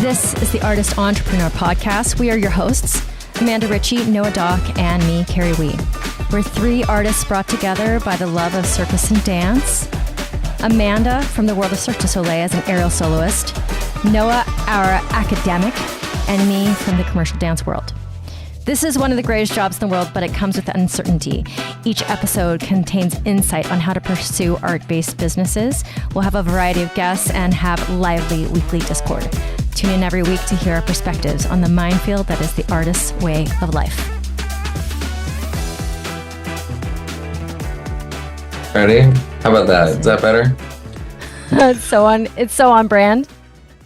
This is the Artist Entrepreneur Podcast. We are your hosts, Amanda Ritchie, Noah Dock, and me, Carrie Wee. We're three artists brought together by the love of circus and dance. Amanda from the world of Cirque du Soleil as an aerial soloist. Noah, our academic, and me from the commercial dance world. This is one of the greatest jobs in the world, but it comes with uncertainty. Each episode contains insight on how to pursue art-based businesses. We'll have a variety of guests and have lively weekly Discord. Tune in every week to hear our perspectives on the minefield that is the artist's way of life. Ready? How about that? Is that better? It's so on brand.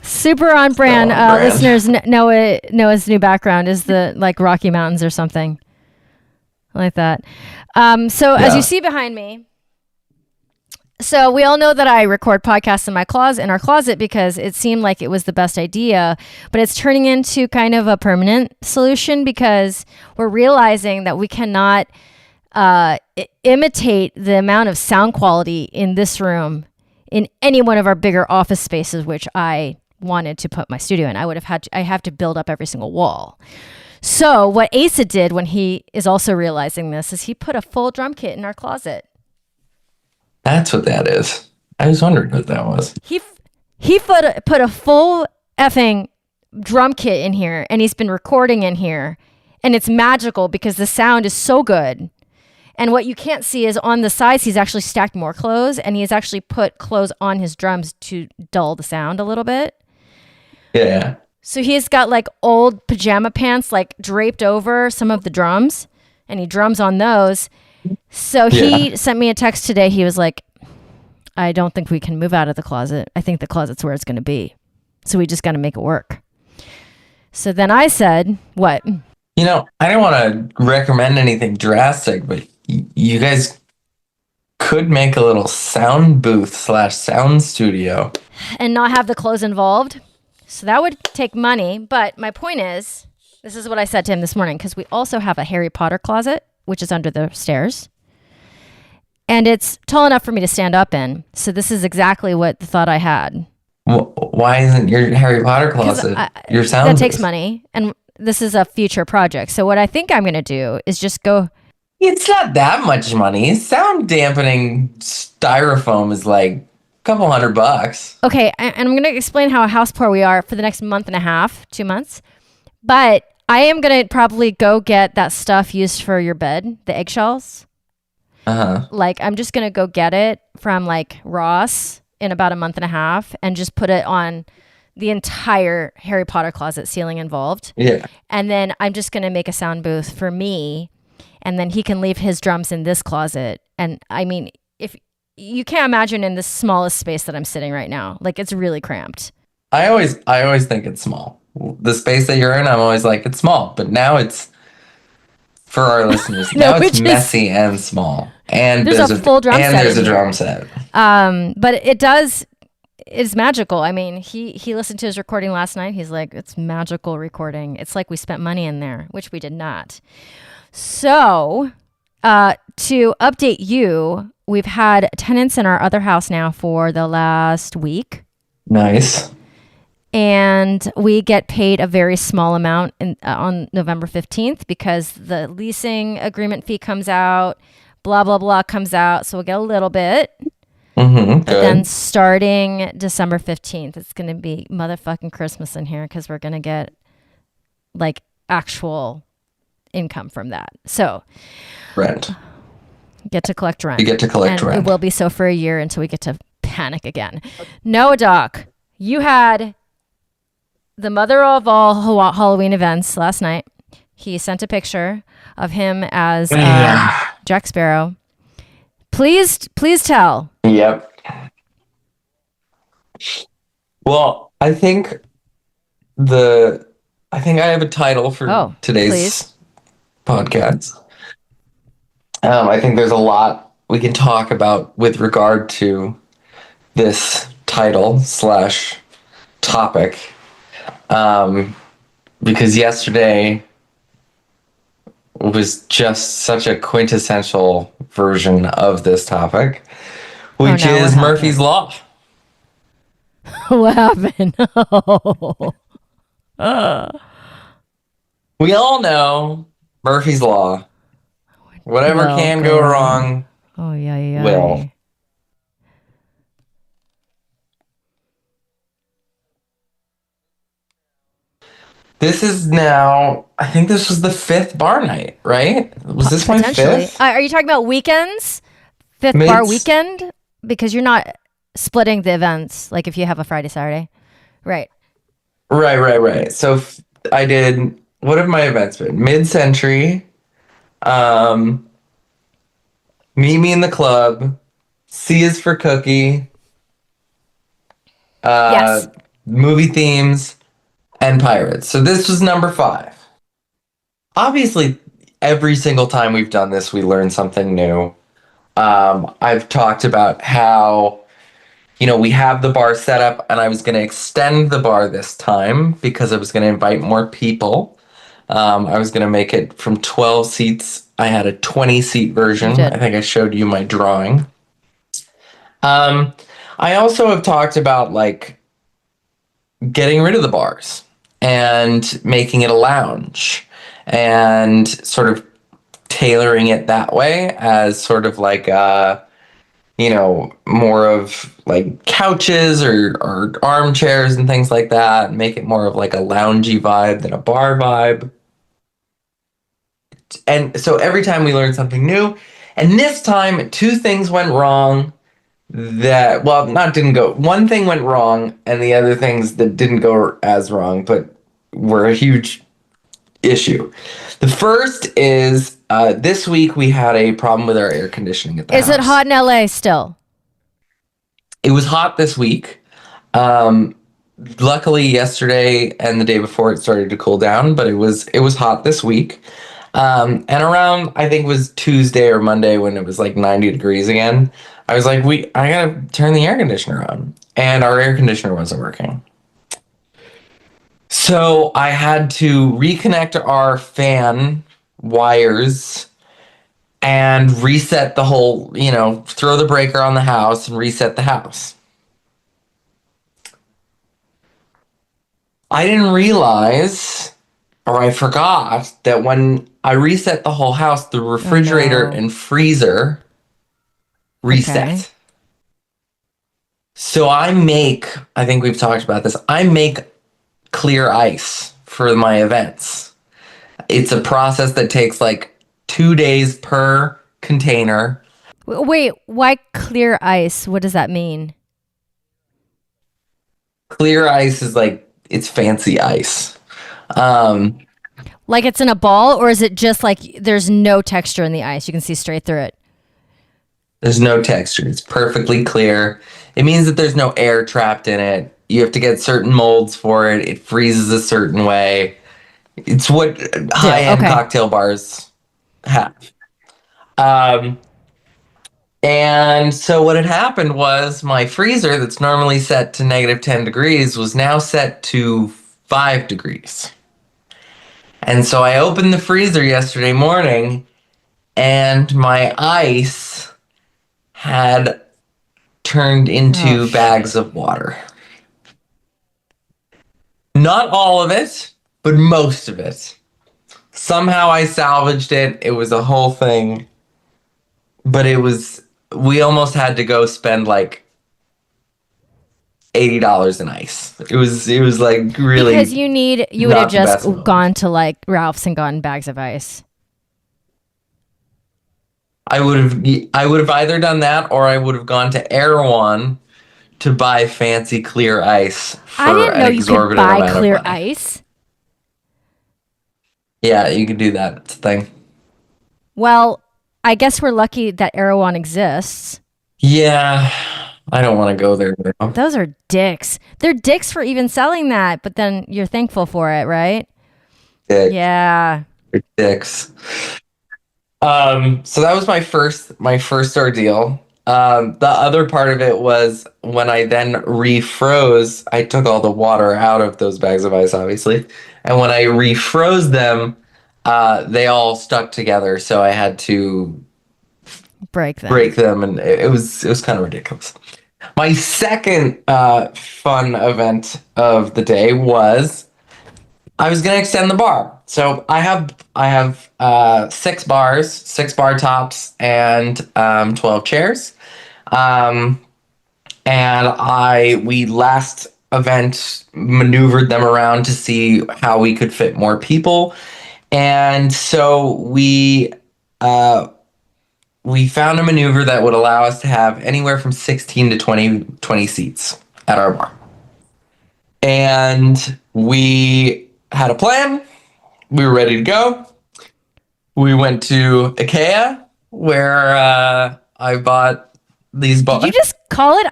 Super on brand. Listeners, Noah's new background is the like Rocky Mountains or something like that. As you see behind me, so we all know that I record podcasts in our closet because it seemed like it was the best idea, but it's turning into kind of a permanent solution because we're realizing that we cannot imitate the amount of sound quality in this room in any one of our bigger office spaces, which I wanted to put my studio in. I have to build up every single wall. So what Asa did when he is also realizing this is he put a full drum kit in our closet. That's what that is. I was wondering what that was. He put a full effing drum kit in here, and he's been recording in here, and it's magical because the sound is so good. And what you can't see is on the sides, he's actually stacked more clothes, and he's actually put clothes on his drums to dull the sound a little bit. Yeah. So he's got like old pajama pants like draped over some of the drums, and he drums on those. So he sent me a text today. He was like, I don't think we can move out of the closet. I think the closet's where it's going to be. So we just got to make it work. So then I said, what? You know, I don't want to recommend anything drastic, but you guys could make a little sound booth / sound studio. And not have the clothes involved. So that would take money. But my point is, this is what I said to him this morning, because we also have a Harry Potter closet, which is under the stairs. And it's tall enough for me to stand up in. So this is exactly what the thought I had. Why isn't your Harry Potter closet your sound That booth? takes money. And this is a future project. So what I think I'm going to do is just go... It's not that much money. Sound dampening styrofoam is like a couple $100. Okay, and I'm going to explain how house poor we are for the next month and a half, 2 months. But I am going to probably go get that stuff used for your bed, the eggshells. Uh-huh. Like, I'm just going to go get it from like Ross in about a month and a half and just put it on the entire Harry Potter closet, ceiling involved. Yeah. And then I'm just going to make a sound booth for me. And then he can leave his drums in this closet. And I mean, if you can't imagine in the smallest space that I'm sitting right now, like it's really cramped. I always think it's small. The space that you're in, I'm always like, it's small. But now it's, for our listeners, now it's messy and small. And there's a full drum set. And there's a drum set. But it's magical. I mean, he listened to his recording last night. He's like, it's magical recording. It's like we spent money in there, which we did not. So, to update you, we've had tenants in our other house now for the last week. Nice. And we get paid a very small amount on November 15th because the leasing agreement fee comes out, blah, blah, blah comes out. So we'll get a little bit. Mm-hmm, but then starting December 15th, it's going to be motherfucking Christmas in here because we're going to get like actual income from that. So rent. Get to collect rent. You get to collect rent. It will be so for a year until we get to panic again. Noah Doc, you had the mother of all Halloween events last night. He sent a picture of him as Jack Sparrow. Please tell. Yep. Well, I think I have a title for today's podcast. I think there's a lot we can talk about with regard to this title / topic. Because yesterday was just such a quintessential version of this topic, which is Murphy's Law. What happened? We all know Murphy's Law. Whatever can go wrong, will. This is now, I think this was the 5th bar night, right? Was this my 5th? Are you talking about weekends? 5th bar weekend? Because you're not splitting the events, like if you have a Friday, Saturday. Right. Right. So I did, what have my events been? Mid-Century, Meet Me in the Club, C is for Cookie, yes. Movie Themes, and Pirates. So this was number 5. Obviously, every single time we've done this, we learn something new. I've talked about how, we have the bar set up, and I was going to extend the bar this time because I was going to invite more people. I was going to make it from 12 seats. I had a 20-seat version. I think I showed you my drawing. I also have talked about, getting rid of the bars and making it a lounge and sort of tailoring it that way as sort of more of couches or armchairs and things like that, make it more of a loungy vibe than a bar vibe. And so every time we learn something new, and this time 2 things went wrong one thing went wrong, and the other things that didn't go as wrong, but were a huge issue. The first is this week we had a problem with our air conditioning at the house. Is it hot in LA still? It was hot this week. Luckily yesterday and the day before it started to cool down, but it was hot this week. And around, I think it was Tuesday or Monday when it was 90 degrees again, I was like, I gotta turn the air conditioner on. And our air conditioner wasn't working. So I had to reconnect our fan wires and reset the whole, throw the breaker on the house and reset the house. I didn't realize, or I forgot, that when I reset the whole house, the refrigerator and freezer reset. Okay. So I think we've talked about this, I make clear ice for my events. It's a process that takes 2 days per container. Wait, why clear ice? What does that mean? Clear ice is it's fancy ice. It's in a ball, or is it just there's no texture in the ice? You can see straight through it. There's no texture. It's perfectly clear. It means that there's no air trapped in it. You have to get certain molds for it. It freezes a certain way. It's what high-end cocktail bars have. And so what had happened was my freezer that's normally set to -10 degrees was now set to 5 degrees. And so I opened the freezer yesterday morning, and my ice had turned into bags of water. Not all of it, but most of it. Somehow I salvaged it. It was a whole thing. But we almost had to go spend $80 in ice. It was really, because you would have just gone to Ralph's and gotten bags of ice. I would have either done that, or I would have gone to Erewhon to buy fancy clear ice for I didn't know an exorbitant you could buy amount clear of money. ice. Yeah, you can do that. It's a thing. Well, I guess we're lucky that Erewhon exists. Yeah, I don't want to go there now. Those are dicks. They're dicks for even selling that, but then you're thankful for it, right? Dicks. Yeah. They're dicks. So that was my first ordeal. The other part of it was when I then refroze, I took all the water out of those bags of ice, obviously. And when I refroze them, they all stuck together. So I had to break them. And it was kind of ridiculous. My second fun event of the day was I was gonna extend the bar. So I have 6 tops, and 12 chairs. And we last event maneuvered them around to see how we could fit more people. And so we found a maneuver that would allow us to have anywhere from 16 to 20 seats at our bar. And we had a plan. We were ready to go. We went to IKEA, where I bought these bars. Did you just call it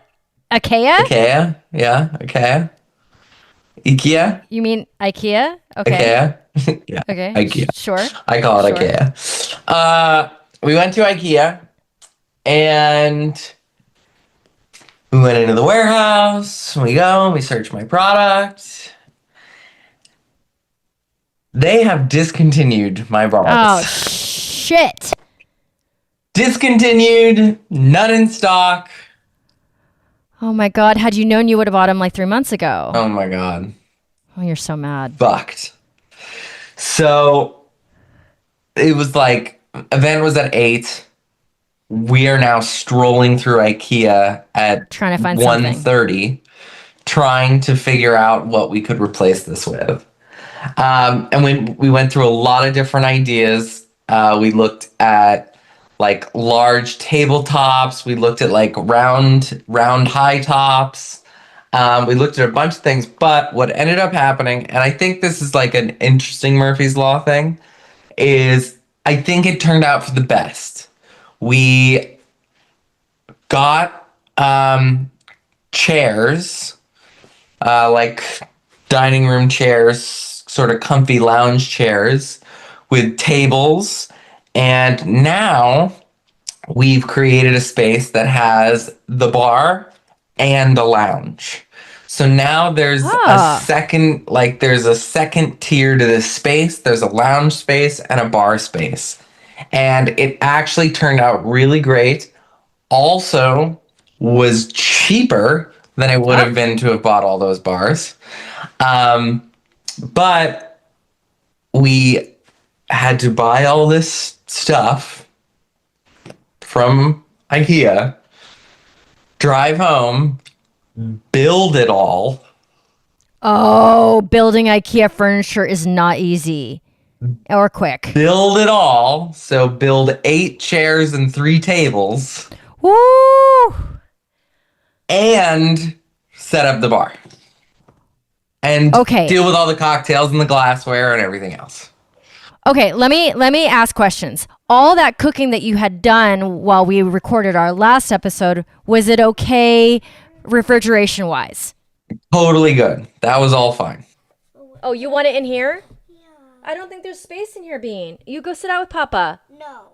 IKEA? IKEA, yeah, IKEA. IKEA. You mean IKEA? Okay. IKEA. Yeah. Okay. IKEA. Sure. I call it IKEA. We went to IKEA, and we went into the warehouse. We search my product. They have discontinued my bars. Oh, shit. Discontinued, none in stock. Oh my God. Had you known, you would have bought them like 3 months ago. Oh my God. Oh, you're so mad. Fucked. So it was like, event was at 8. We are now strolling through IKEA at trying to find 1:30, trying to figure out what we could replace this with. And we went through a lot of different ideas. We looked at like large tabletops. We looked at like round high tops. We looked at a bunch of things, but what ended up happening, and I think this is like an interesting Murphy's Law thing, is I think it turned out for the best. We got chairs, like dining room chairs, sort of comfy lounge chairs with tables. And now we've created a space that has the bar and a lounge. So now there's a second tier to this space. There's a lounge space and a bar space. And it actually turned out really great. Also was cheaper than it would have been to have bought all those bars. But we had to buy all this stuff from IKEA, drive home, build it all. Oh, building IKEA furniture is not easy or quick. Build it all. So build 8 chairs and 3 tables. Woo! And set up the bar. And deal with all the cocktails and the glassware and everything else. Okay, let me ask questions. All that cooking that you had done while we recorded our last episode, was it okay refrigeration-wise? Totally good. That was all fine. Oh, you want it in here? Yeah. I don't think there's space in here, Bean. You go sit out with Papa. No.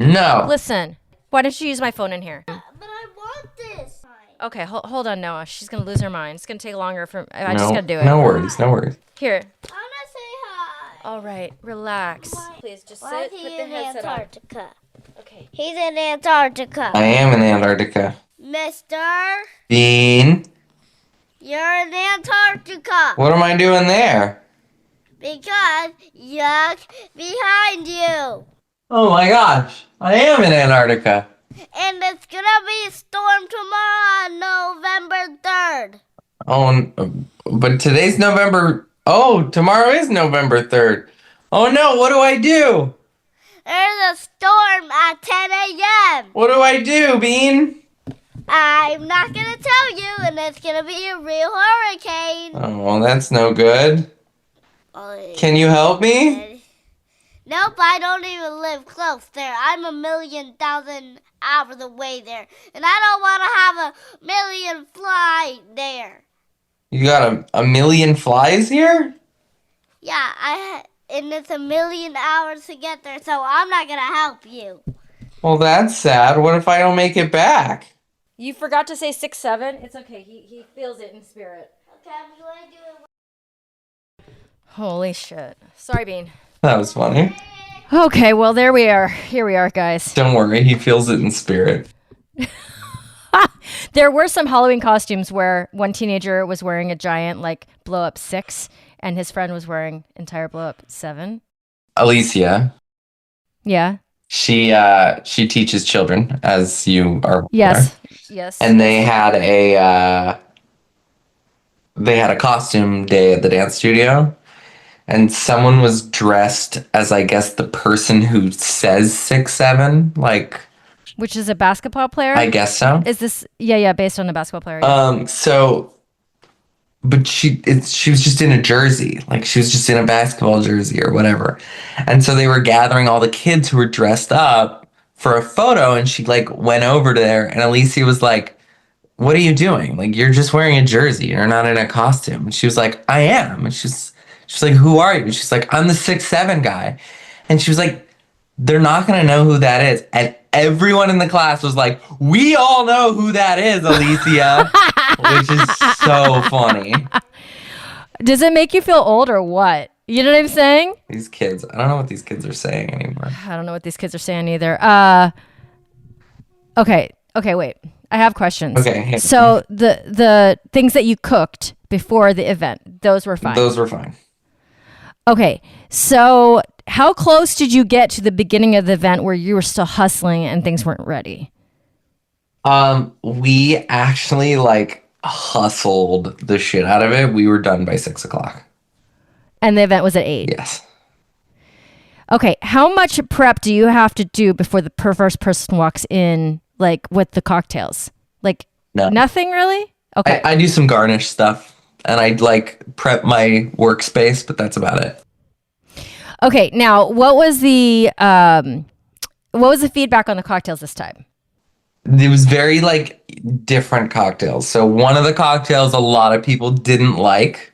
No. Listen, why don't you use my phone in here? But I want this. Okay, hold on, Noah. She's going to lose her mind. It's going to take longer. I just got to do it. No worries. Here. I want to say hi. All right, relax. Please, just sit, put the headset on. Antarctica? Okay. He's in Antarctica. I am in Antarctica. Mister, Bean, you're in Antarctica. what am I doing there? Because yuck behind you. Oh my gosh, I am in Antarctica. And it's gonna be a storm tomorrow on November 3rd. Oh, but today's November. Oh, tomorrow is November 3rd. Oh no, what do I do? There's a storm at 10 a.m. What do I do, Bean? I'm not gonna tell you, and it's gonna be a real hurricane. Oh, well, that's no good. Can you help me? Nope, I don't even live close there. I'm 1,000,000 hours away there, and I don't want to have 1,000,000 fly there. You got a million flies here? Yeah, and it's 1,000,000 hours to get there, so I'm not gonna help you. Well, that's sad. What if I don't make it back? You forgot to say 6'7". It's okay. He feels it in spirit. Okay, I'm going to do it. Holy shit. Sorry, Bean. That was funny. Okay, well, there we are. Here we are, guys. Don't worry, he feels it in spirit. There were some Halloween costumes where one teenager was wearing a giant, like, blow-up 6, and his friend was wearing entire blow up 7. Alicia. Yeah. She teaches children, as you are. Yes. Aware. Yes. And they had a costume day at the dance studio, and someone was dressed as, I guess, the person who says 6'7", like. Which is a basketball player? I guess so. Is this based on a basketball player? Yeah. But she was just in a jersey, like she was just in a basketball jersey or whatever. And so they were gathering all the kids who were dressed up for a photo, and she like went over there, and Alicia was like, "What are you doing? Like, you're just wearing a jersey. You're not in a costume." And she was like, "I am." And she's like, "Who are you?" And she's like, "I'm the 6'7" guy." And she was like, "They're not going to know who that is." And everyone in the class was like, "We all know who that is, Alicia." Which is so funny. Does it make you feel old or what? You know what I'm saying? These kids, I don't know what these kids are saying anymore. I don't know what these kids are saying either. Okay, wait. I have questions. Okay. So the things that you cooked before the event, those were fine. Those were fine. Okay. So how close did you get to the beginning of the event where you were still hustling and things weren't ready? We actually like hustled the shit out of it. We were done by 6:00. And the event was at 8. Yes. Okay. How much prep do you have to do before the first person walks in, like with the cocktails? Like nothing really? Okay. I do some garnish stuff, and I like prep my workspace, but that's about it. Okay. Now, what was the feedback on the cocktails this time? It was very like different cocktails. So one of the cocktails a lot of people didn't like,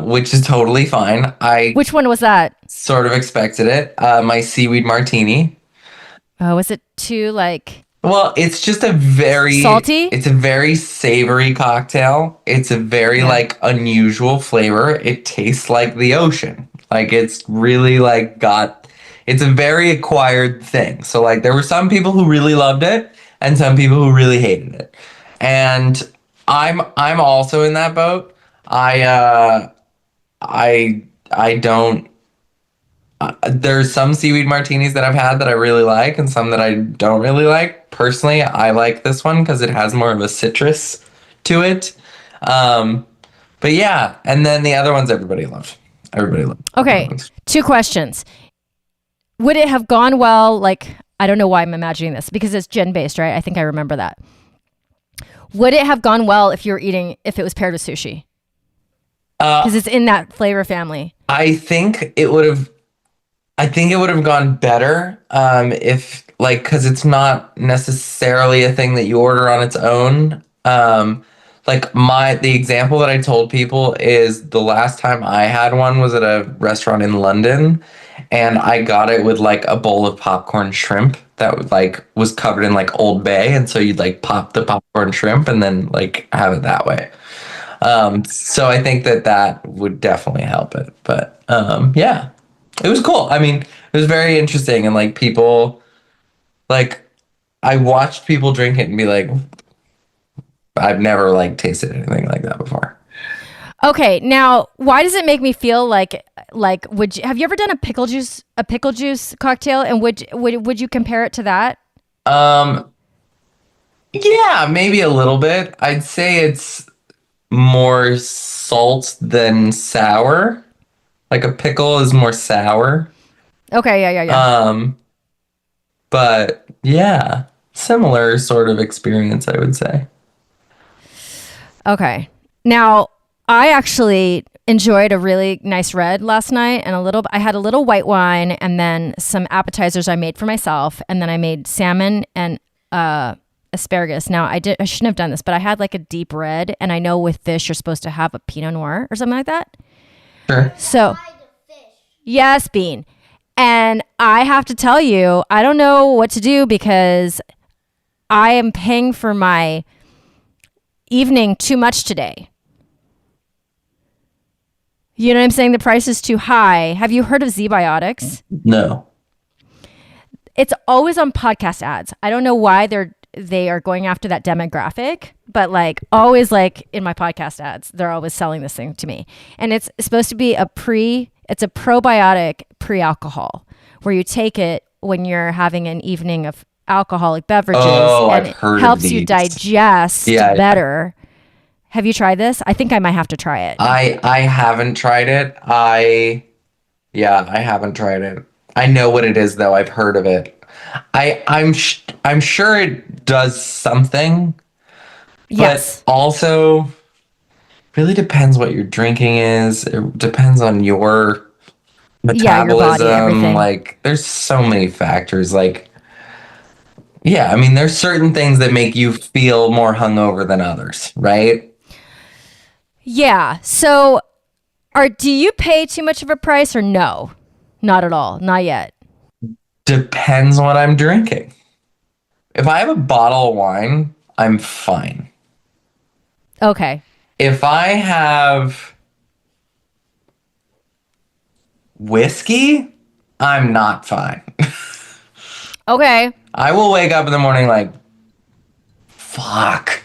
which is totally fine. Which one was that? Sort of expected it. My seaweed martini. Oh, was it too like? Well, it's just a very salty. It's a very savory cocktail. It's a very like unusual flavor. It tastes like the ocean. Like it's really like it's a very acquired thing. So like there were some people who really loved it and some people who really hated it. And I'm also in that boat. I don't there's some seaweed martinis that I've had that I really like and some that I don't really like. Personally, I like this one because it has more of a citrus to it. But yeah, and then the other ones everybody loved. Okay, 2 questions. Would it have gone well? Like, I don't know why I'm imagining this because it's gin-based, right? I think I remember that. Would it have gone well if it was paired with sushi? Because it's in that flavor family. I think it would have gone better if because it's not necessarily a thing that you order on its own. The example that I told people is the last time I had one was at a restaurant in London, and I got it with like a bowl of popcorn shrimp that like was covered in like Old Bay, and so you'd like pop the popcorn shrimp and then like have it that way. So I think that would definitely help it. But yeah, it was cool. I mean, it was very interesting, and like people, like I watched people drink it and be like, I've never like tasted anything like that before. Okay, now why does it make me feel like have you ever done a pickle juice cocktail, and would you compare it to that? Yeah, maybe a little bit. I'd say it's more salt than sour. Like a pickle is more sour. Okay, yeah. But yeah, similar sort of experience, I would say. Okay. Now, I actually enjoyed a really nice red last night, and I had a little white wine, and then some appetizers I made for myself, and then I made salmon and asparagus. Now, I shouldn't have done this, but I had like a deep red, and I know with fish you're supposed to have a Pinot Noir or something like that. Sure. So, yes, Bean. And I have to tell you, I don't know what to do because I am paying for my evening too much today. You know what I'm saying? The price is too high. Have you heard of ZBiotics? No. It's always on podcast ads. I don't know why they are going after that demographic, but like always, like in my podcast ads, they're always selling this thing to me. And it's supposed to be it's a probiotic pre-alcohol where you take it when you're having an evening of alcoholic beverages and it helps you digest better. Have you tried this? I think I might have to try it. I haven't tried it. I haven't tried it. I know what it is though. I've heard of it. I'm sure it does something. Yes. But also really depends what your drinking is. It depends on your metabolism. Your body, everything. Like there's so many factors. Like I mean, there's certain things that make you feel more hungover than others, right? Yeah. So do you pay too much of a price or no? Not at all. Not yet. Depends what I'm drinking. If I have a bottle of wine, I'm fine. Okay. If I have whiskey, I'm not fine. Okay. I will wake up in the morning like, fuck,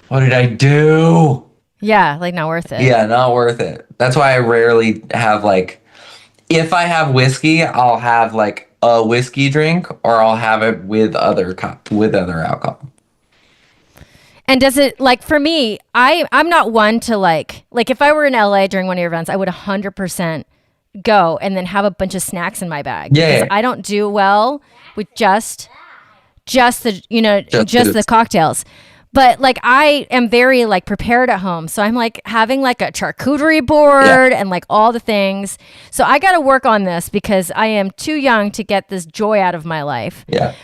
what did I do? Yeah, like not worth it. Yeah, not worth it. That's why I rarely have like, if I have whiskey, I'll have like a whiskey drink or I'll have it with other alcohol. And does it, like for me, I'm not one to like if I were in LA during one of your events, I would 100% go and then have a bunch of snacks in my bag. Yeah. Because I don't do well with just the cocktails. But like I am very like prepared at home. So I'm like having like a charcuterie board and like all the things. So I got to work on this because I am too young to get this joy out of my life. Yeah.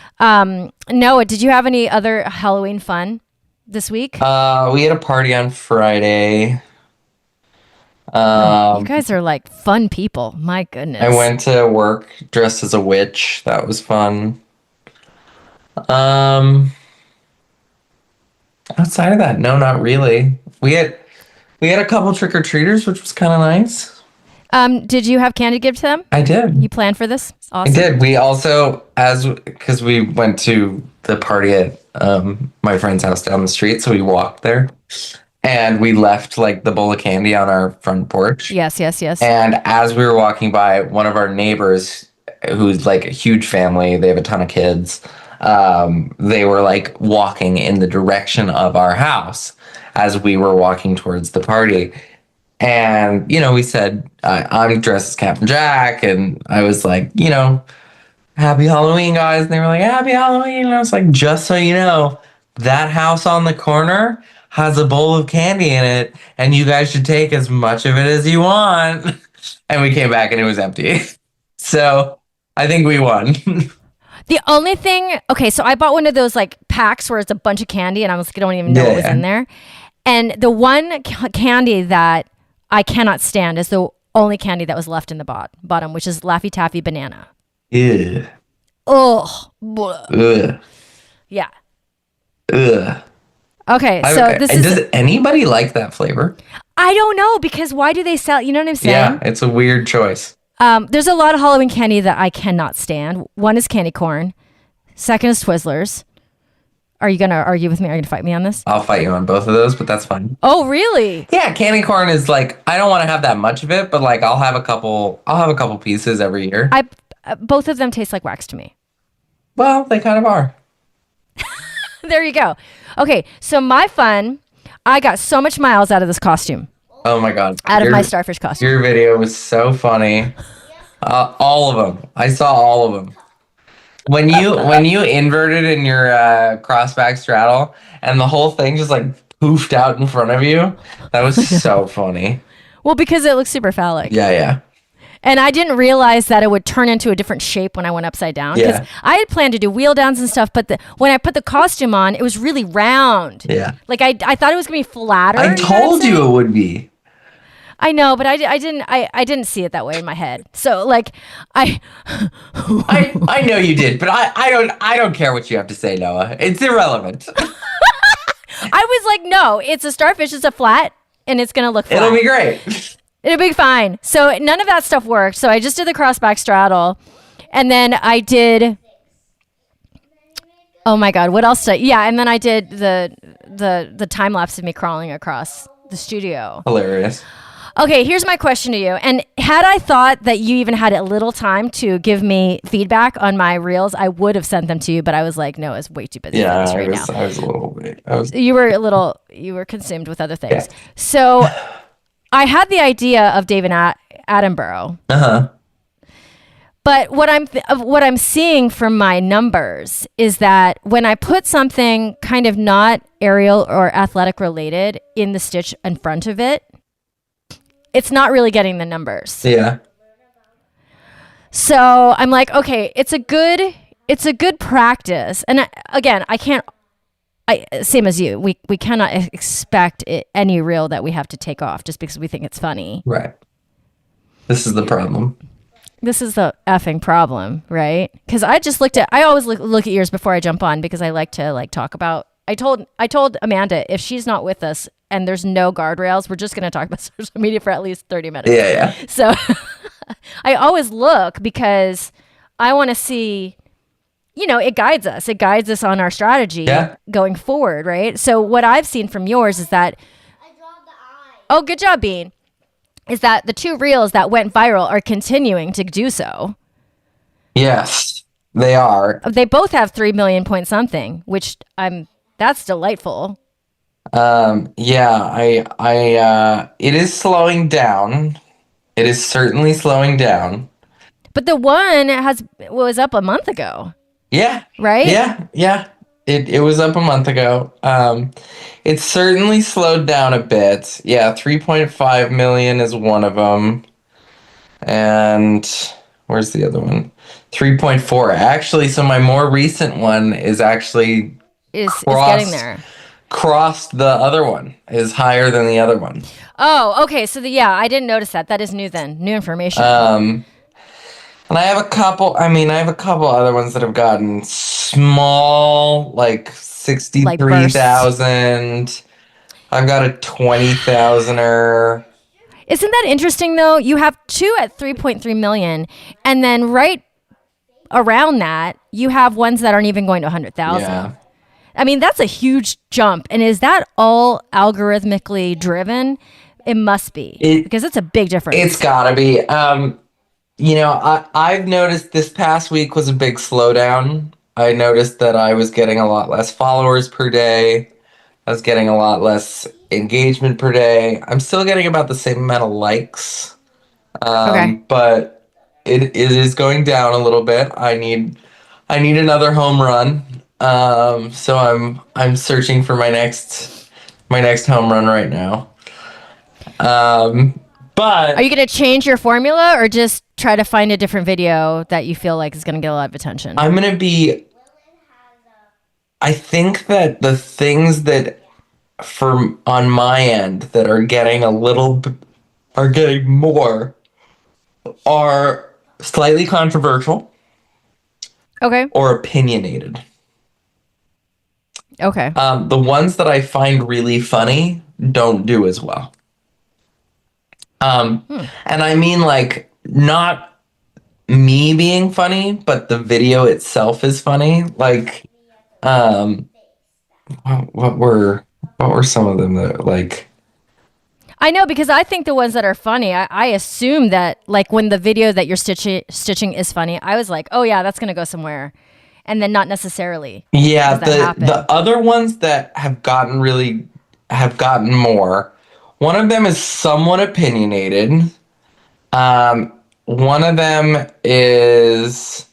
Noah, did you have any other Halloween fun this week? We had a party on Friday. You guys are like fun people. My goodness. I went to work dressed as a witch. That was fun. Outside of that, no, not really. We had a couple trick-or-treaters, which was kind of nice. Did you have candy to give to them? I did. You planned for this? Awesome. I did. We also, because we went to the party at my friend's house down the street, so we walked there. And we left like the bowl of candy on our front porch. Yes. And as we were walking by, one of our neighbors, who's like a huge family, they have a ton of kids, they were like walking in the direction of our house as we were walking towards the party. And, we said, I'm dressed as Captain Jack. And I was like, happy Halloween, guys. And they were like, happy Halloween. And I was like, just so you know, that house on the corner has a bowl of candy in it. And you guys should take as much of it as you want. And we came back and it was empty. So I think we won. The only thing, okay, so I bought one of those like packs where it's a bunch of candy and I don't even know what was in there. And the one candy that I cannot stand is the only candy that was left in the bottom, which is Laffy Taffy banana. Ew. Oh. Ugh. Yeah. Ugh. Okay, so does anybody like that flavor? I don't know, because why do they sell, you know what I'm saying? Yeah, it's a weird choice. There's a lot of Halloween candy that I cannot stand. One is candy corn. Second is Twizzlers. Are you going to argue with me? Are you going to fight me on this? I'll fight you on both of those, but that's fine. Oh, really? Yeah, candy corn is like, I don't want to have that much of it, but like I'll have a couple pieces every year. Both of them taste like wax to me. Well, they kind of are. There you go. Okay, so my fun, I got so much miles out of this costume. Oh my God. Out of my starfish costume. Your video was so funny. All of them. I saw all of them. When you inverted in your crossback straddle and the whole thing just like poofed out in front of you, that was so funny. Well, because it looks super phallic. Yeah. And I didn't realize that it would turn into a different shape when I went upside down. Because I had planned to do wheel downs and stuff, but when I put the costume on, it was really round. Yeah. Like I thought it was going to be flatter. I told you it would be. I know, but I didn't see it that way in my head. So like I know you did, but I don't care what you have to say, Noah. It's irrelevant. I was like, no, it's a starfish, it's a flat, and it's gonna look flat. It'll be great. It'll be fine. So none of that stuff worked. So I just did the crossback straddle, and then I did Oh my God. What else and then I did the time lapse of me crawling across the studio. Hilarious. Okay, here's my question to you. And had I thought that you even had a little time to give me feedback on my reels, I would have sent them to you, but I was like, no, it's way too busy for this right now. I was a little bit. You were consumed with other things. Yeah. So I had the idea of David Attenborough. Uh-huh. But what I'm seeing from my numbers is that when I put something kind of not aerial or athletic related in the stitch in front of it, it's not really getting the numbers. Yeah. So I'm like, okay, it's a good practice. And again, same as you, we cannot expect any reel that we have to take off just because we think it's funny. Right. This is the problem. This is the effing problem, right? Because I always look at yours before I jump on because I like to talk about. I told Amanda if she's not with us and there's no guardrails, we're just going to talk about social media for at least 30 minutes. Yeah. So I always look because I want to see, it guides us. It guides us on our strategy going forward, right? So what I've seen from yours is that. I draw the eye. Oh, good job, Bean. Is that the 2 reels that went viral are continuing to do so. Yes, they are. They both have 3 million point something, which that's delightful. It is slowing down. It is certainly slowing down. But the one was up a month ago. Yeah. Right? Yeah. It was up a month ago. It's certainly slowed down a bit. Yeah, 3.5 million is one of them. And where's the other one? 3.4. Actually, so my more recent one is actually is getting there. Crossed the other one, is higher than the other one. Oh, okay. So I didn't notice that. That is new then. New information. And I have a couple other ones that have gotten small, like 63,000. I've got a 20,000er. Isn't that interesting though? You have 2 at 3.3 million, and then right around that, you have ones that aren't even going to 100,000. Yeah. I mean, that's a huge jump. And is that all algorithmically driven? It must be, because it's a big difference. It's gotta be. I've noticed this past week was a big slowdown. I noticed that I was getting a lot less followers per day. I was getting a lot less engagement per day. I'm still getting about the same amount of likes. But it is going down a little bit. I need another home run. So I'm searching for my next home run right now. But are you going to change your formula or just try to find a different video that you feel like is going to get a lot of attention? I think that the things that on my end that are getting more are slightly controversial. Okay. Or opinionated. Okay. The ones that I find really funny don't do as well. And I mean, not me being funny, but the video itself is funny. What were some of them that I know, because I think the ones that are funny, I assume that when the video that you're stitching is funny, I was like, oh yeah, that's gonna go somewhere, and then not necessarily. Yeah, the other ones that have gotten more. One of them is somewhat opinionated. One of them is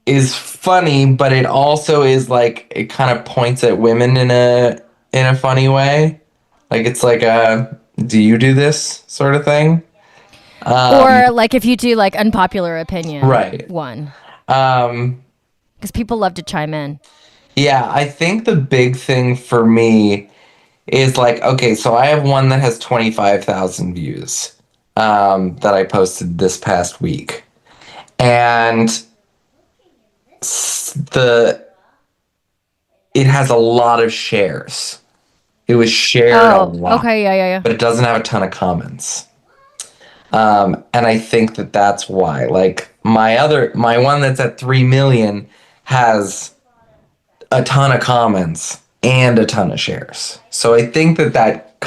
funny, but it also is it kind of points at women in a funny way. It's do you do this sort of thing? Or if you do unpopular opinion. Right. One. Because people love to chime in. Yeah, I think the big thing for me is okay, so I have one that has 25,000 views that I posted this past week. And it has a lot of shares. It was shared a lot. Okay, yeah. But it doesn't have a ton of comments. And I think that's why. My one that's at 3 million has a ton of comments and a ton of shares. So I think that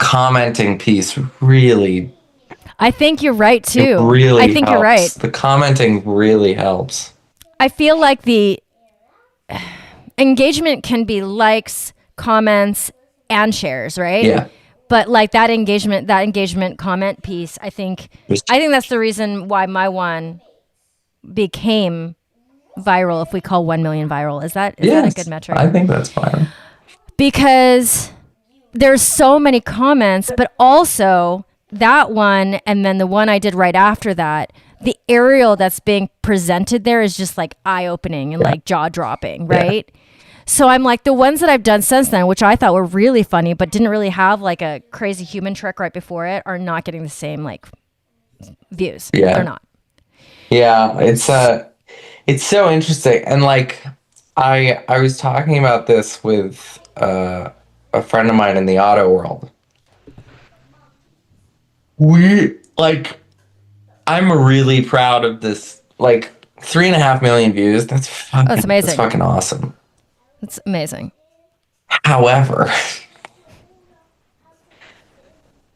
commenting piece really, I think you're right too. Really I think helps. You're right. The commenting really helps. I feel like the engagement can be likes, comments, and shares, right? Yeah. But like that engagement comment piece, I think that's the reason why my one became viral, if we call 1 million viral. Is that a good metric? I think that's fine. Because there's so many comments, but also that one and then the one I did right after that, the aerial that's being presented there is just like eye-opening and like jaw-dropping, right? Yeah. So I'm like, the ones that I've done since then, which I thought were really funny, but didn't really have like a crazy human trick right before it, are not getting the same like views. Yeah. They're not. Yeah, it's so interesting. And like, I was talking about this with a friend of mine in the auto world. I'm really proud of this, like 3.5 million views. That's amazing. That's fucking awesome. It's amazing. However,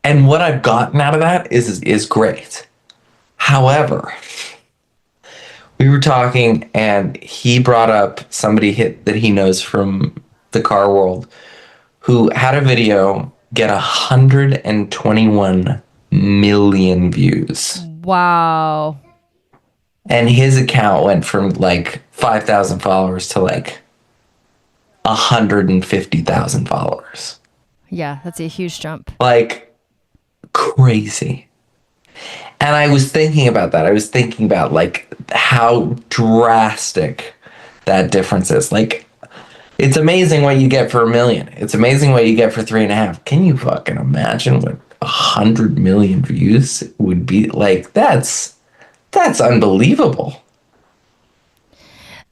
and what I've gotten out of that is great. However, we were talking and he brought up somebody that he knows from the car world who had a video get 121 million views. Wow. And his account went from like 5,000 followers to like 150,000 followers. Yeah, that's a huge jump. Like crazy. And I was thinking about that. I was thinking about like how drastic that difference is. Like, it's amazing what you get for 1 million. It's amazing what you get for 3.5. Can you fucking imagine what 100 million views would be? Like, that's unbelievable.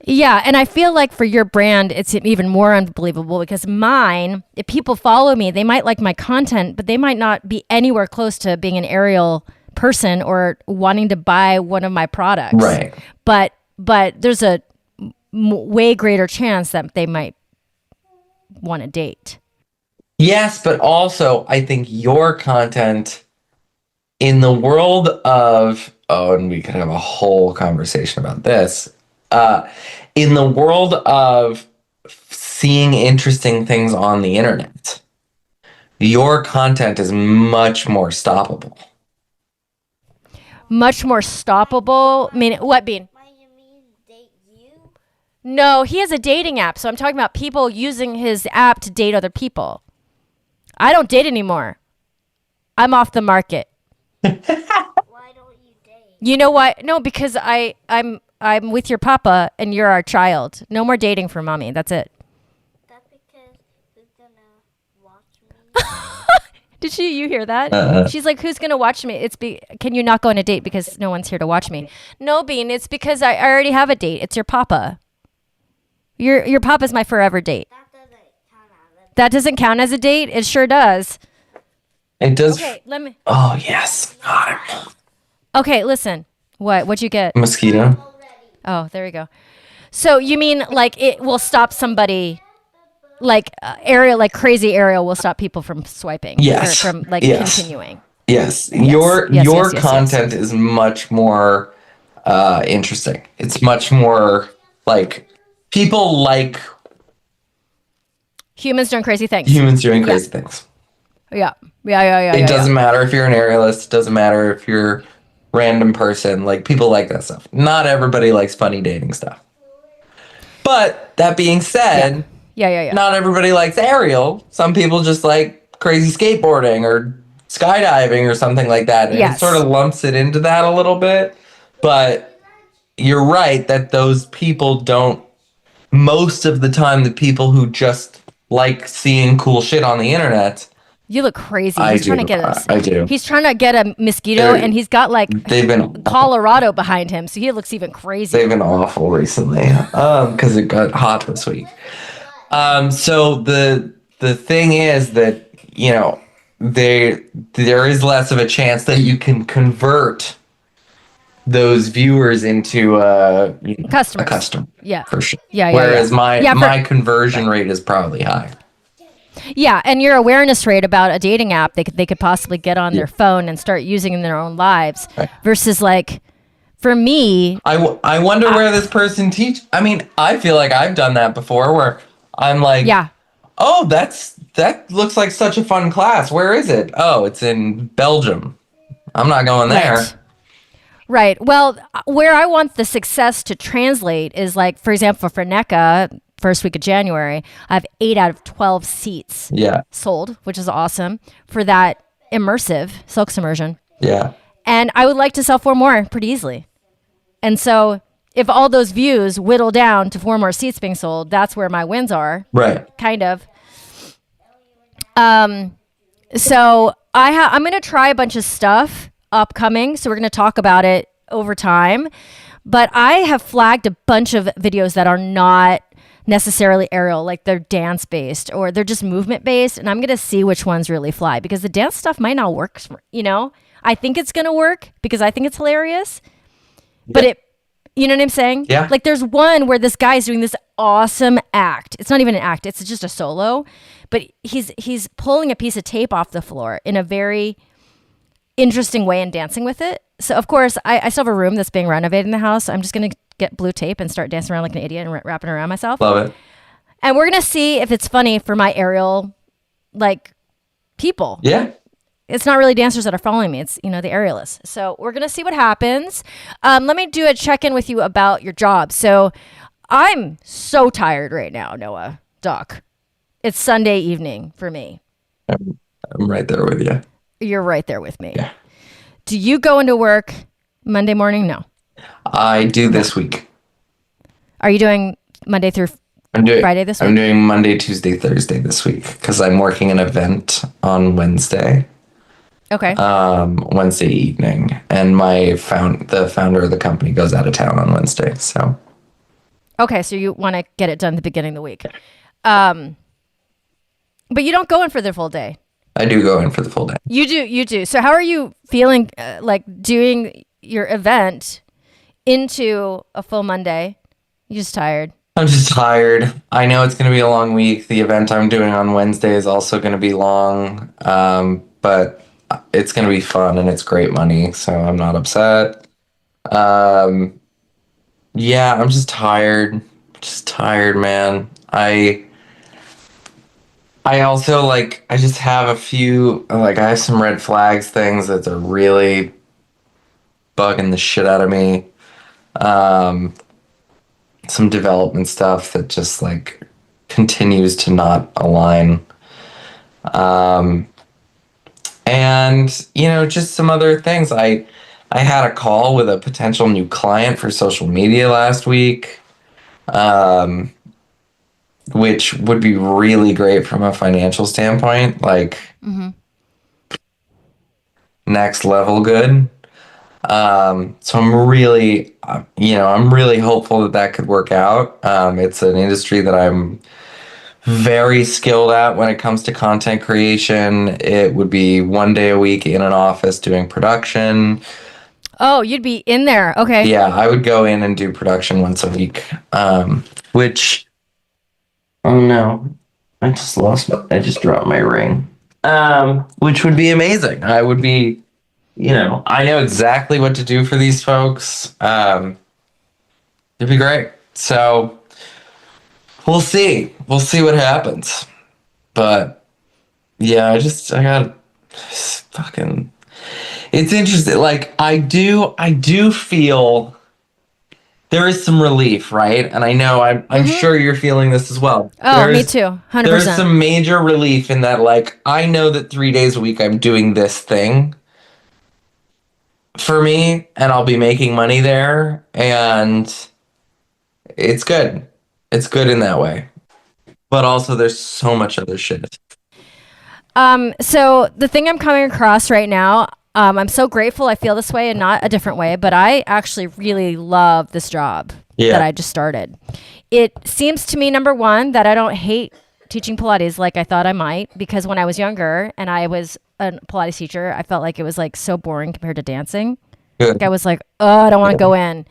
Yeah, and I feel like for your brand, it's even more unbelievable because mine, if people follow me, they might like my content, but they might not be anywhere close to being an aerial person or wanting to buy one of my products. Right. But there's a way greater chance that they might want to date. Yes, but also I think your content in the world of, and we could have a whole conversation about this, in the world of seeing interesting things on the internet, your content is much more stoppable. Much more stoppable? I mean, what, Bean? You mean date you? No, he has a dating app, so I'm talking about people using his app to date other people. I don't date anymore. I'm off the market. Why don't you date? You know why? No, because I'm with your papa and you're our child. No more dating for mommy. That's it. That's because who's gonna watch me? Did you hear that? She's like, who's gonna watch me? Can you not go on a date because no one's here to watch me? No, Bean, it's because I already have a date. It's your papa. Your papa's my forever date. That doesn't count as a date? It sure does. It does. Okay, let me. Oh, yes. Got him. Okay, listen. What'd you get? Mosquito. Oh, there we go. So you mean like it will stop somebody, like Ariel, like crazy Ariel will stop people from swiping? Yes. Or from like continuing? Yes. Yes. Your content is much more interesting. It's much more like people like humans doing crazy things. Humans doing crazy things. Yeah. It doesn't matter if you're an aerialist. It doesn't matter if you're random person. Like, people like that stuff. Not everybody likes funny dating stuff. But that being said, yeah. Not everybody likes aerial. Some people just like crazy skateboarding or skydiving or something like that. And it sort of lumps it into that a little bit. But you're right that those people don't, most of the time, the people who just like seeing cool shit on the internet. You look crazy. I He's trying to get us. I do. He's trying to get a mosquito, and he's got like Colorado behind him, so he looks even crazy. They've been awful recently, because it got hot this week. So the thing is that, you know, there is less of a chance that you can convert those viewers into a customer. Yeah. For sure. Yeah. Whereas my conversion rate is probably high. Yeah, and your awareness rate about a dating app they could possibly get on their phone and start using in their own lives versus like for me, I wonder where this person I mean, I feel like I've done that before where I'm like, oh, that looks like such a fun class. Where is it? Oh, it's in Belgium. I'm not going there. Right. Well, where I want the success to translate is like, for example, for NECA, first week of January, I have 8 out of 12 seats sold, which is awesome for that immersive silk submersion. Yeah. And I would like to sell 4 more pretty easily. And so if all those views whittle down to 4 more seats being sold, that's where my wins are. Right. Kind of. So I'm going to try a bunch of stuff upcoming. So we're going to talk about it over time. But I have flagged a bunch of videos that are not necessarily aerial, like they're dance based or they're just movement based, and I'm gonna see which ones really fly because the dance stuff might not work. I think it's gonna work because I think it's hilarious, but you know what I'm saying? Yeah. Like there's one where this guy's doing this awesome act. It's not even an act; it's just a solo, but he's pulling a piece of tape off the floor in a very interesting way and dancing with it. So of course, I still have a room that's being renovated in the house. I'm just gonna get blue tape and start dancing around like an idiot and wrapping around myself. Love it. And we're gonna see if it's funny for my aerial, like, people. Yeah. It's not really dancers that are following me. It's, the aerialists. So we're gonna see what happens. Let me do a check-in with you about your job. So I'm so tired right now, Noah, Doc. It's Sunday evening for me. I'm right there with you. You're right there with me. Yeah. Do you go into work Monday morning? No. I do this week. Are you doing Monday through Friday this week? I'm doing Monday, Tuesday, Thursday this week because I'm working an event on Wednesday. Okay. Wednesday evening, and the founder of the company goes out of town on Wednesday. So. Okay, so you want to get it done at the beginning of the week, but you don't go in for the full day. I do go in for the full day. You do. So how are you feeling like doing your event into a full Monday? You just tired? I'm just tired. I know it's going to be a long week. The event I'm doing on Wednesday is also going to be long, but it's going to be fun and it's great money, so I'm not upset. Yeah, I'm just tired. Just tired, man. I also, I just have a few, I have some red flags things that are really bugging the shit out of me. Some development stuff that just, continues to not align. And, just some other things. I had a call with a potential new client for social media last week. Which would be really great from a financial standpoint, next level good. So I'm really, I'm really hopeful that could work out. It's an industry that I'm very skilled at when it comes to content creation. It would be 1 day a week in an office doing production. Oh, you'd be in there. Okay. Yeah, I would go in and do production once a week, which... Oh no, I just dropped my ring. Which would be amazing. I would be, I know exactly what to do for these folks. It'd be great. So we'll see. We'll see what happens. But yeah, I got fucking, it's interesting. I do feel there is some relief, right? And I know I'm sure you're feeling this as well. Oh, me too. 100%. There's some major relief in that, I know that 3 days a week I'm doing this thing for me, and I'll be making money there, and it's good. It's good in that way. But also there's so much other shit. So the thing I'm coming across right now, I'm so grateful I feel this way and not a different way, but I actually really love this job that I just started. It seems to me, number one, that I don't hate teaching Pilates like I thought I might, because when I was younger and I was a Pilates teacher, I felt like it was so boring compared to dancing. Good. Like I was like, oh, I don't want to go in.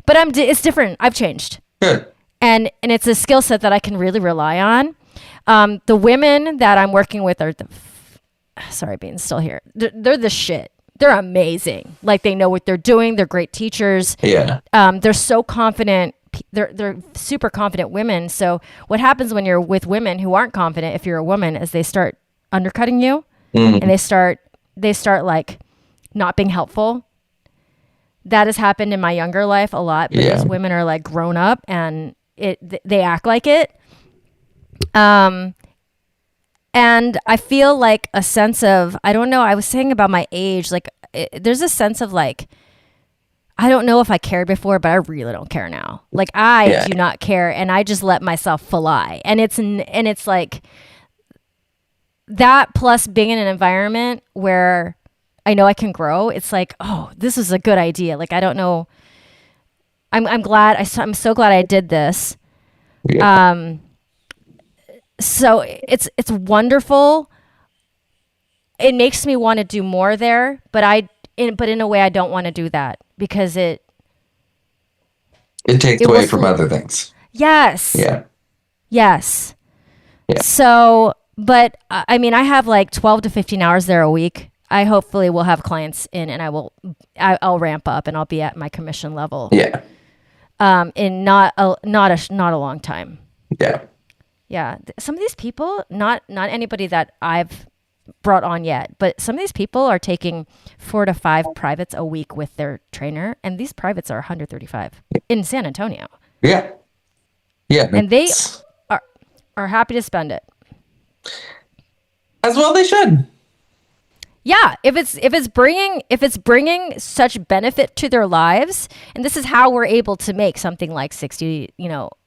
But it's different. I've changed. Good. And it's a skill set that I can really rely on. The women that I'm working with are sorry, Bean's still here. They're the shit. They're amazing. Like they know what they're doing. They're great teachers. Yeah. They're so confident. They're super confident women. So what happens when you're with women who aren't confident, if you're a woman, is they start undercutting you and they start like not being helpful. That has happened in my younger life a lot because women are like grown up and they act like it. And I feel like a sense of, I don't know, I was saying about my age, like there's a sense of like, I don't know if I cared before, but I really don't care now. Like I do not care, and I just let myself fly. And it's like that plus being in an environment where I know I can grow. It's like, oh, this is a good idea. Like I don't know. I'm glad. I'm so glad I did this. Yeah. So it's wonderful. It makes me want to do more there, but in a way I don't want to do that because it takes away from other things. Yes. Yeah. Yes. Yeah. So, but I mean, I have like 12 to 15 hours there a week. I hopefully will have clients in, and I'll ramp up, and I'll be at my commission level. Yeah. In not a long time. Yeah. Yeah. Some of these people, not anybody that I've brought on yet, but some of these people are taking 4 to 5 privates a week with their trainer, and these privates are $135 in San Antonio. Yeah. Yeah. And they are happy to spend it. As well they should. Yeah, if it's bringing such benefit to their lives, and this is how we're able to make something like 60,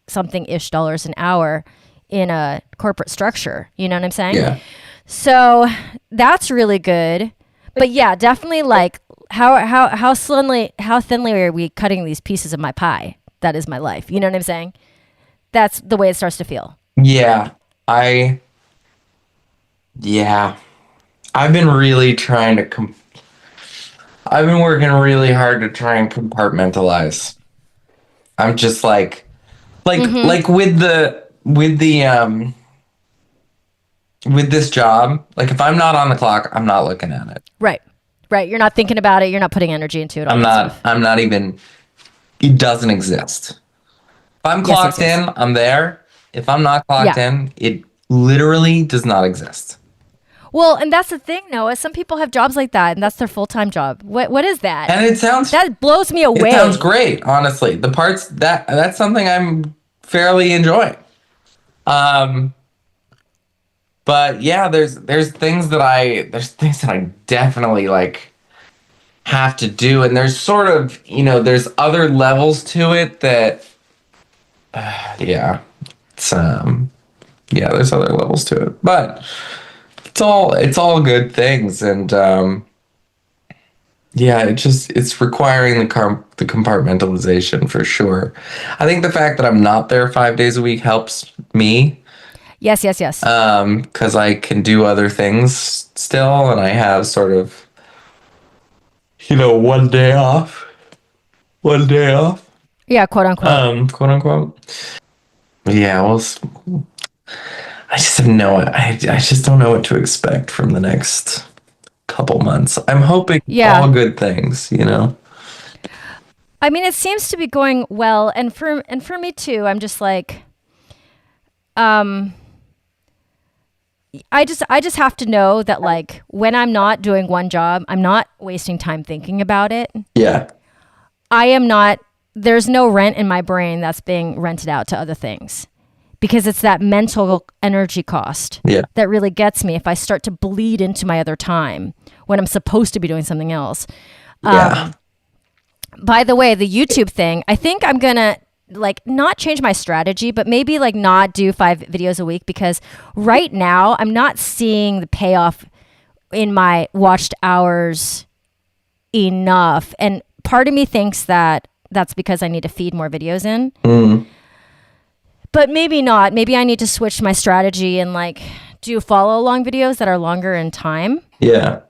something ish dollars an hour in a corporate structure. You know what I'm saying? Yeah. So that's really good. But yeah, definitely like how thinly are we cutting these pieces of my pie? That is my life. You know what I'm saying? That's the way it starts to feel. Yeah. I've been really trying to I've been working really hard to try and compartmentalize. I'm just like with this job, like if I'm not on the clock, I'm not looking at it. Right. You're not thinking about it. You're not putting energy into it. I'm not even, it doesn't exist. If I'm clocked in, I'm there. If I'm not clocked in, it literally does not exist. Well, and that's the thing, Noah. Some people have jobs like that, and that's their full-time job. What is that? And that blows me away. It sounds great, honestly. The parts that's something I'm fairly enjoying. But yeah, there's things that I definitely like have to do, and there's sort of there's other levels to it that there's other levels to it, but it's all good things, and it's requiring the compartmentalization for sure. I think the fact that I'm not there 5 days a week helps me. Yes. Because I can do other things still, and I have sort of, 1 day off. 1 day off. Yeah, quote unquote. Quote unquote. Yeah, well, I just don't know what to expect from the next couple months. I'm hoping all good things, I mean, it seems to be going well, and for me too. I'm just like, I just have to know that like when I'm not doing one job, I'm not wasting time thinking about it. Yeah. I am not. There's no rent in my brain that's being rented out to other things. Because it's that mental energy cost that really gets me if I start to bleed into my other time when I'm supposed to be doing something else. By the way, the YouTube thing, I think I'm going to like not change my strategy, but maybe like not do 5 videos a week, because right now I'm not seeing the payoff in my watched hours enough. And part of me thinks that that's because I need to feed more videos in. Mm. But maybe not. Maybe I need to switch my strategy and like do follow along videos that are longer in time. Yeah.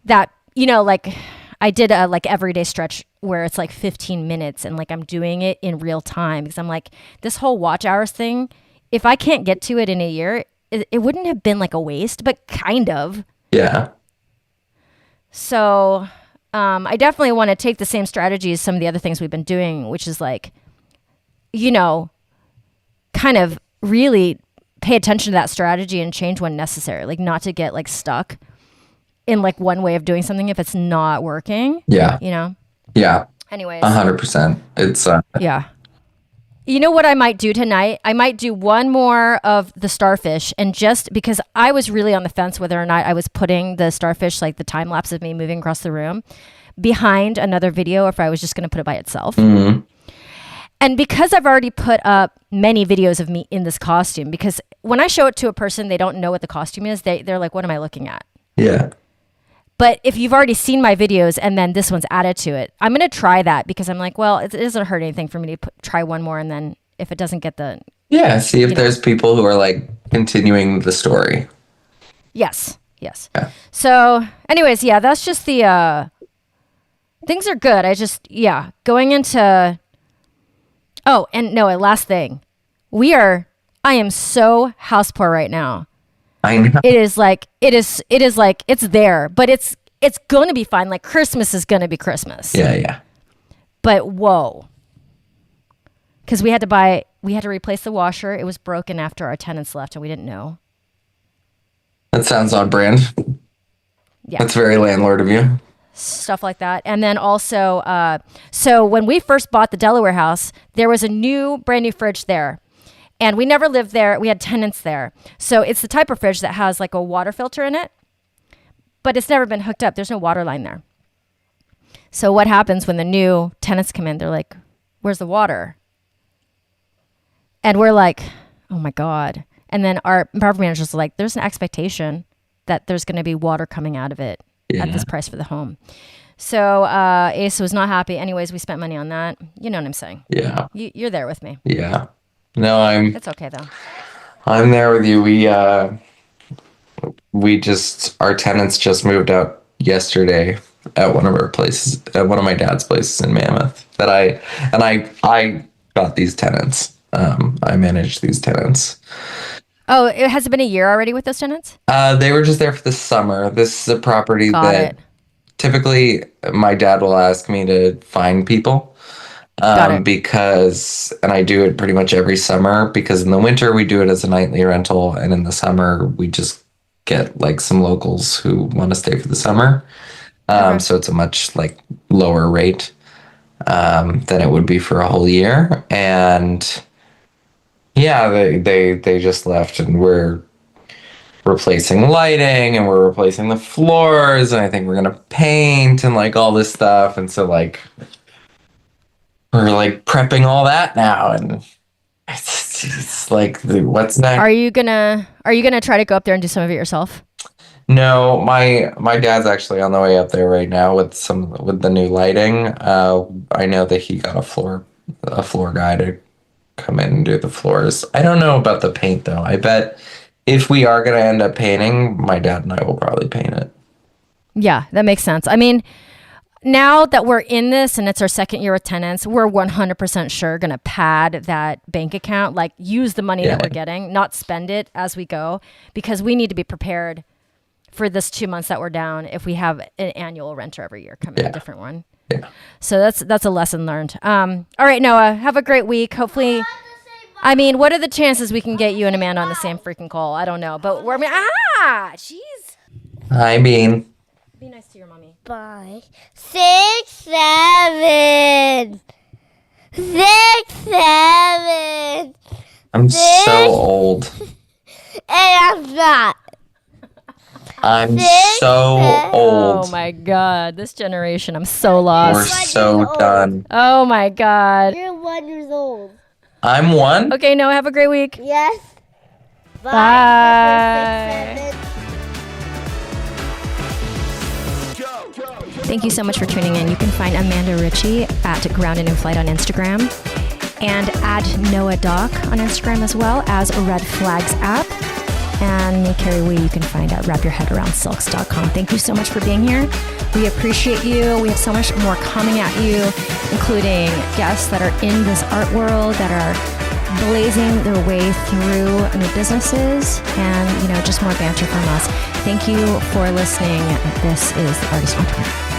That, like I did a like everyday stretch where it's like 15 minutes and like I'm doing it in real time because I'm like, this whole watch hours thing, if I can't get to it in a year, it wouldn't have been like a waste, but kind of. Yeah. So I definitely want to take the same strategy as some of the other things we've been doing, which is like, kind of really pay attention to that strategy and change when necessary, like not to get like stuck in like one way of doing something if it's not working. Yeah. Yeah. Anyways. 100%. It's yeah. You know what I might do tonight? I might do one more of the starfish, and just because I was really on the fence whether or not I was putting the starfish, like the time lapse of me moving across the room, behind another video, or if I was just going to put it by itself. Mm-hmm. And because I've already put up many videos of me in this costume, because when I show it to a person, they don't know what the costume is. They're like, what am I looking at? Yeah. But if you've already seen my videos and then this one's added to it, I'm going to try that because I'm like, well, it doesn't hurt anything for me to try one more. And then if it doesn't get the... Yeah, see if there's people who are like continuing the story. Yes. Yeah. So anyways, yeah, that's just the... things are good. Going into... Oh, and no, last thing. I am so house poor right now. I know. It is like it's there, but it's going to be fine. Like Christmas is going to be Christmas. Yeah. But whoa. Cuz we had to replace the washer. It was broken after our tenants left and we didn't know. That sounds on brand. Yeah. That's very landlord of you. Stuff like that. And then also so when we first bought the Delaware house, there was a brand new fridge there. And we never lived there. We had tenants there. So it's the type of fridge that has like a water filter in it, but it's never been hooked up. There's no water line there. So what happens when the new tenants come in? They're like, where's the water? And we're like, oh my God. And then our property manager's like, there's an expectation that there's going to be water coming out of it at this price for the home. So Ace was not happy. Anyways, we spent money on that. You know what I'm saying? Yeah. You're there with me. Yeah. No, It's okay though. I'm there with you. Our tenants just moved out yesterday at one of our places, at one of my dad's places in Mammoth. I got these tenants. I managed these tenants. Oh, has it been a year already with those tenants? They were just there for the summer. This is a property typically my dad will ask me to find people. Because, and I do it pretty much every summer, because in the winter we do it as a nightly rental, and in the summer we just get like some locals who want to stay for the summer. So it's a much like lower rate than it would be for a whole year. And yeah, they just left, and we're replacing lighting, and we're replacing the floors, and I think we're gonna paint and like all this stuff. And so like we're like prepping all that now, and it's like, what's next? Are you gonna try to go up there and do some of it yourself? No, my dad's actually on the way up there right now with the new lighting. I know that he got a floor guy to come in and do the floors. I don't know about the paint though. I bet if we are gonna end up painting, my dad and I will probably paint it. Yeah, that makes sense. I mean, now that we're in this and it's our second year with tenants, we're 100% sure going to pad that bank account, like use the money that we're getting, not spend it as we go, because we need to be prepared for this 2 months that we're down if we have an annual renter every year come in, a different one. Yeah. So that's a lesson learned. All right, Noah, have a great week. Hopefully, I mean, what are the chances we can get you and Amanda on the same freaking call? I don't know, but jeez. I mean, be nice to your mommy. 5, 6, 7. 6, 7. I'm so old. And I'm not. I'm so old. Oh my God, this generation, I'm so lost. We're so done. Oh my God. You're 1 year old. I'm 1? Okay, Noah, have a great week. Yes. Bye. Thank you so much for tuning in. You can find Amanda Ritchie at Grounded in Flight on Instagram, and add Noah Doc on Instagram as well as Red Flags app. And me, Carrie Wee, you can find at wrapyourheadaroundsilks.com. Thank you so much for being here. We appreciate you. We have so much more coming at you, including guests that are in this art world that are blazing their way through new businesses and, just more banter from us. Thank you for listening. This is The Artist Entrepreneur.